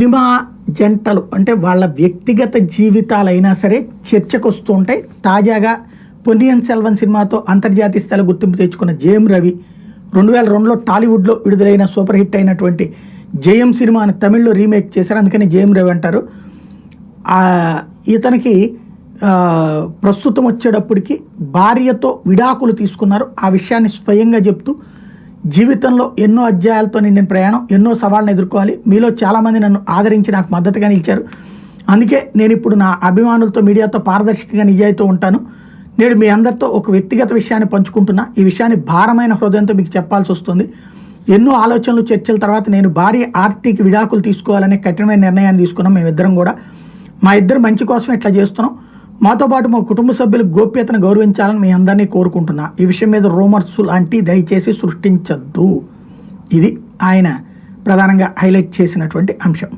Cinema జంటలు అంటే వాళ్ళ వ్యక్తిగత జీవితాలైనా సరే చర్చకు వస్తూ ఉంటాయి. తాజాగా పొన్నియిన్ సెల్వన్ సినిమాతో అంతర్జాతీయ స్థాయిలో గుర్తింపు తెచ్చుకున్న జయం రవి 2002లో టాలీవుడ్లో విడుదలైన సూపర్ హిట్ అయినటువంటి జయం సినిమాని తమిళ్లో రీమేక్ చేశారు. అందుకని జయం రవి అంటారు. ఇతనికి ప్రస్తుతం వచ్చేటప్పటికి భార్యతో విడాకులు తీసుకున్నారు. ఆ విషయాన్ని స్వయంగా చెప్తూ జీవితంలో ఎన్నో అధ్యాయాలతో నిండిన ప్రయాణం, ఎన్నో సవాళ్ళను ఎదుర్కోవాలి. మీలో చాలామంది నన్ను ఆదరించి నాకు మద్దతుగా నిలిచారు. అందుకే నేను ఇప్పుడు నా అభిమానులతో మీడియాతో పారదర్శకంగా నిజాయితీతో ఉంటాను. నేడు మీ అందరితో ఒక వ్యక్తిగత విషయాన్ని పంచుకుంటున్నా. ఈ విషయాన్ని భారమైన హృదయంతో మీకు చెప్పాల్సి వస్తుంది. ఎన్నో ఆలోచనలు చర్చల తర్వాత నేను భార్య ఆర్తికి విడాకులు తీసుకోవాలనే కఠినమైన నిర్ణయాన్ని తీసుకున్నాం. మేమిద్దరం కూడా మా ఇద్దరు మంచి కోసం ఇట్లా చేస్తున్నాం. మాతో పాటు మా కుటుంబ సభ్యుల గోప్యతను గౌరవించాలని మీ అందరినీ కోరుకుంటున్నా. ఈ విషయం మీద రూమర్స్ లాంటి దయచేసి సృష్టించద్దు. ఇది ఆయన ప్రధానంగా హైలైట్ చేసినటువంటి అంశం.